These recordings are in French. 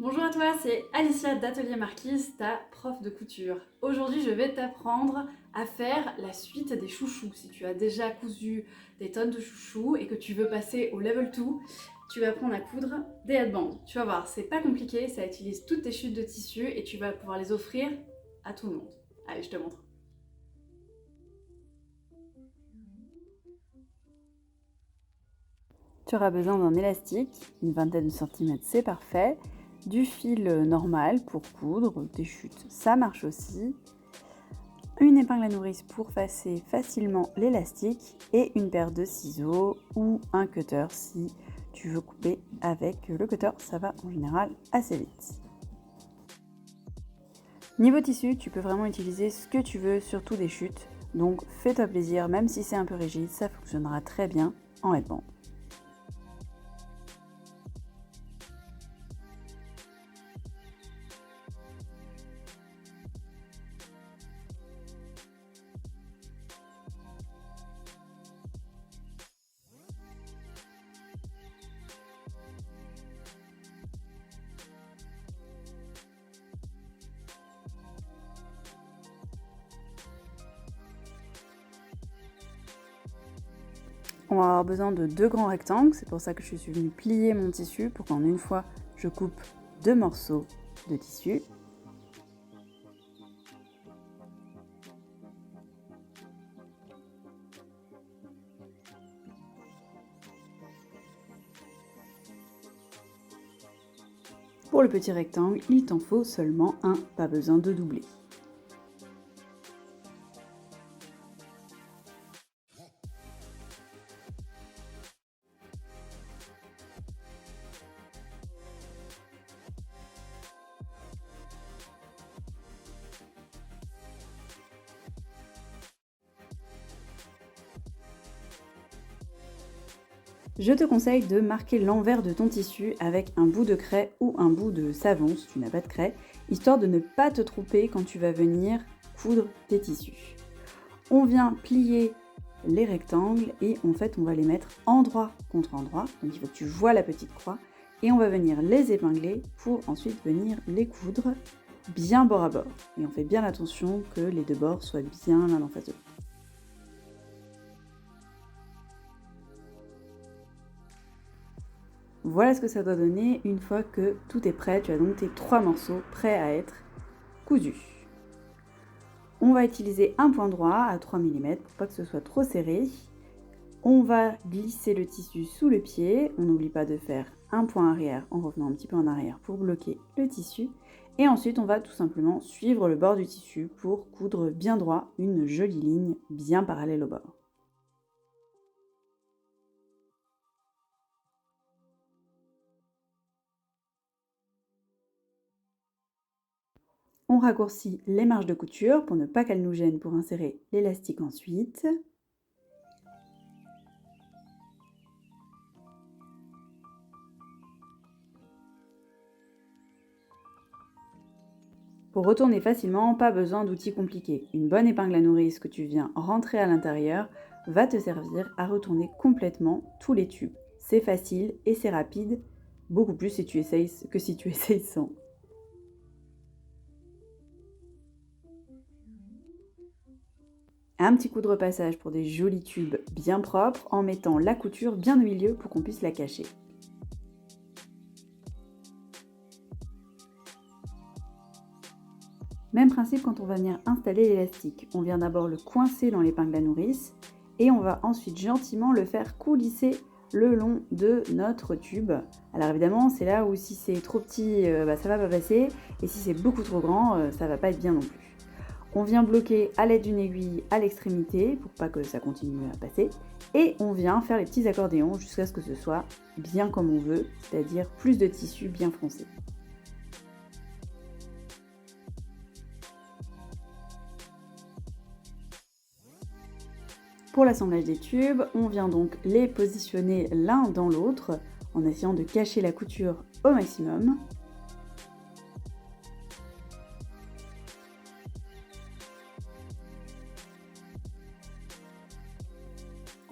Bonjour à toi, c'est Alicia d'Atelier Marquise, ta prof de couture. Aujourd'hui, je vais t'apprendre à faire la suite des chouchous. Si tu as déjà cousu des tonnes de chouchous et que tu veux passer au level 2, tu vas apprendre à coudre des headbands. Tu vas voir, c'est pas compliqué, ça utilise toutes tes chutes de tissu et tu vas pouvoir les offrir à tout le monde. Allez, je te montre. Tu auras besoin d'un élastique, une vingtaine de centimètres, c'est parfait. Du fil normal pour coudre, des chutes, ça marche aussi. Une épingle à nourrice pour passer facilement l'élastique et une paire de ciseaux ou un cutter si tu veux couper avec le cutter, ça va en général assez vite. Niveau tissu, tu peux vraiment utiliser ce que tu veux, surtout des chutes, donc fais-toi plaisir, même si c'est un peu rigide, ça fonctionnera très bien en headband. On va avoir besoin de deux grands rectangles, c'est pour ça que je suis venue plier mon tissu pour qu'en une fois je coupe deux morceaux de tissu. Pour le petit rectangle, il t'en faut seulement un, pas besoin de doubler. Je te conseille de marquer l'envers de ton tissu avec un bout de craie ou un bout de savon si tu n'as pas de craie, histoire de ne pas te tromper quand tu vas venir coudre tes tissus. On vient plier les rectangles et en fait on va les mettre endroit contre endroit, donc il faut que tu vois la petite croix, et on va venir les épingler pour ensuite venir les coudre bien bord à bord. Et on fait bien attention que les deux bords soient bien l'un en face de l'autre. Voilà ce que ça doit donner une fois que tout est prêt. Tu as donc tes trois morceaux prêts à être cousus. On va utiliser un point droit à 3 mm pour pas que ce soit trop serré. On va glisser le tissu sous le pied. On n'oublie pas de faire un point arrière en revenant un petit peu en arrière pour bloquer le tissu. Et ensuite, on va tout simplement suivre le bord du tissu pour coudre bien droit une jolie ligne bien parallèle au bord. On raccourcit les marges de couture pour ne pas qu'elles nous gênent pour insérer l'élastique ensuite. Pour retourner facilement, pas besoin d'outils compliqués. Une bonne épingle à nourrice que tu viens rentrer à l'intérieur va te servir à retourner complètement tous les tubes. C'est facile et c'est rapide, beaucoup plus si tu essayes que si tu essayes sans. Un petit coup de repassage pour des jolis tubes bien propres en mettant la couture bien au milieu pour qu'on puisse la cacher. Même principe quand on va venir installer l'élastique. On vient d'abord le coincer dans l'épingle à nourrice et on va ensuite gentiment le faire coulisser le long de notre tube. Alors évidemment, c'est là où si c'est trop petit, ça va pas passer, et si c'est beaucoup trop grand, ça va pas être bien non plus. On vient bloquer à l'aide d'une aiguille à l'extrémité pour pas que ça continue à passer, et on vient faire les petits accordéons jusqu'à ce que ce soit bien comme on veut, c'est-à-dire plus de tissu bien foncé. Pour l'assemblage des tubes, on vient donc les positionner l'un dans l'autre en essayant de cacher la couture au maximum.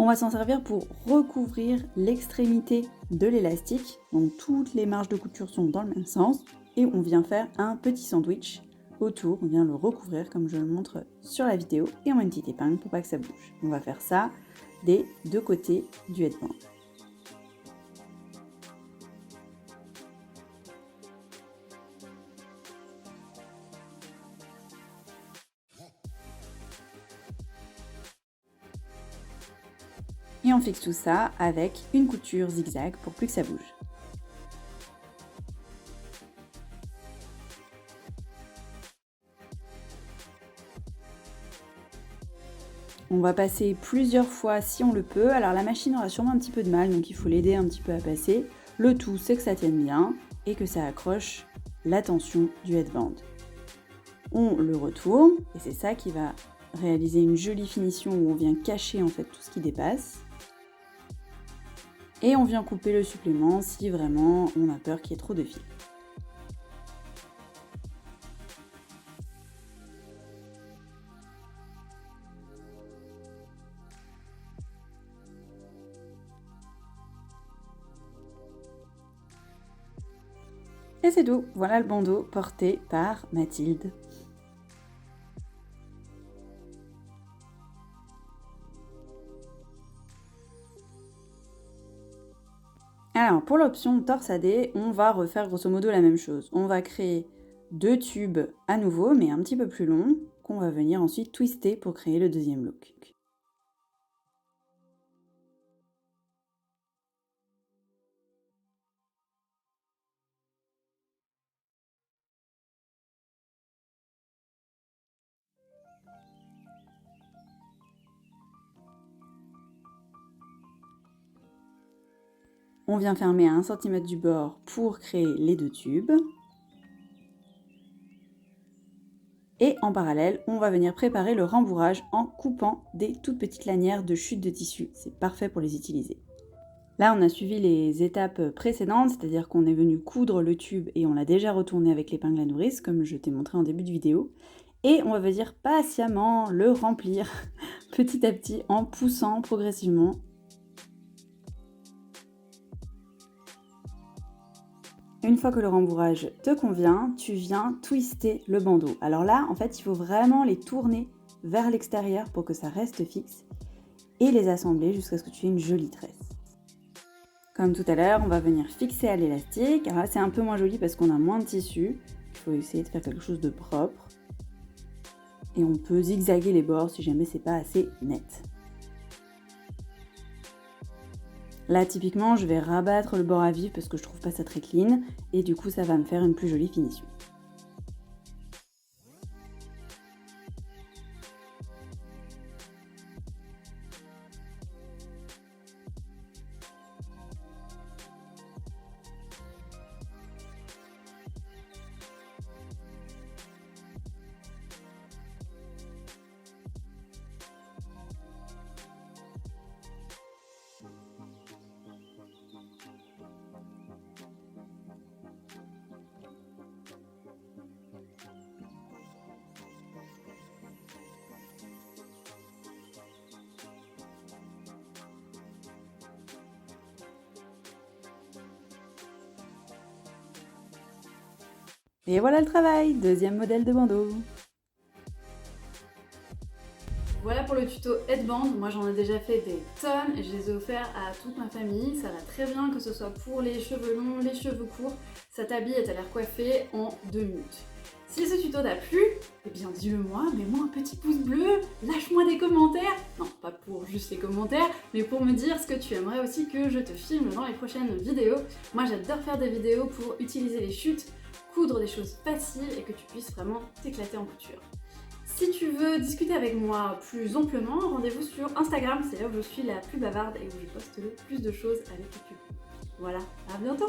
On va s'en servir pour recouvrir l'extrémité de l'élastique, donc toutes les marges de couture sont dans le même sens. et on vient faire un petit sandwich autour, on vient le recouvrir comme je le montre sur la vidéo et on met une petite épingle pour pas que ça bouge. On va faire ça des deux côtés du headband. Et on fixe tout ça avec une couture zigzag pour plus que ça bouge. On va passer plusieurs fois si on le peut. Alors la machine aura sûrement un petit peu de mal, donc il faut l'aider un petit peu à passer. Le tout, c'est que ça tienne bien et que ça accroche la tension du headband. On le retourne et c'est ça qui va réaliser une jolie finition où on vient cacher en fait tout ce qui dépasse. Et on vient couper le supplément si vraiment on a peur qu'il y ait trop de fil. Et c'est tout, voilà le bandeau porté par Mathilde. Alors pour l'option torsadé, on va refaire grosso modo la même chose. On va créer deux tubes à nouveau, mais un petit peu plus longs, qu'on va venir ensuite twister pour créer le deuxième look. On vient fermer à 1 cm du bord pour créer les deux tubes. Et en parallèle, on va venir préparer le rembourrage en coupant des toutes petites lanières de chute de tissu. C'est parfait pour les utiliser. Là, on a suivi les étapes précédentes, c'est-à-dire qu'on est venu coudre le tube et on l'a déjà retourné avec l'épingle à nourrice, comme je t'ai montré en début de vidéo. Et on va venir patiemment le remplir petit à petit en poussant progressivement. Une fois que le rembourrage te convient, tu viens twister le bandeau. Alors là, en fait, il faut vraiment les tourner vers l'extérieur pour que ça reste fixe et les assembler jusqu'à ce que tu aies une jolie tresse. Comme tout à l'heure, on va venir fixer à l'élastique. Alors là, c'est un peu moins joli parce qu'on a moins de tissu. Il faut essayer de faire quelque chose de propre. Et on peut zigzaguer les bords si jamais c'est pas assez net. Là, typiquement, je vais rabattre le bord à vif parce que je trouve pas ça très clean. Et du coup, ça va me faire une plus jolie finition. Et voilà le travail, deuxième modèle de bandeau. Voilà pour le tuto headband. Moi j'en ai déjà fait des tonnes et je les ai offerts à toute ma famille. Ça va très bien, que ce soit pour les cheveux longs, les cheveux courts. Ça t'habille et t'as l'air coiffé en 2 minutes. Si ce tuto t'a plu, eh bien dis-le moi, mets-moi un petit pouce bleu, lâche-moi des commentaires. Non, pas pour juste les commentaires, mais pour me dire ce que tu aimerais aussi que je te filme dans les prochaines vidéos. Moi j'adore faire des vidéos pour utiliser les chutes, coudre des choses faciles et que tu puisses vraiment t'éclater en couture. Si tu veux discuter avec moi plus amplement, rendez-vous sur Instagram, c'est là où je suis la plus bavarde et où je poste le plus de choses avec YouTube. Voilà, à bientôt!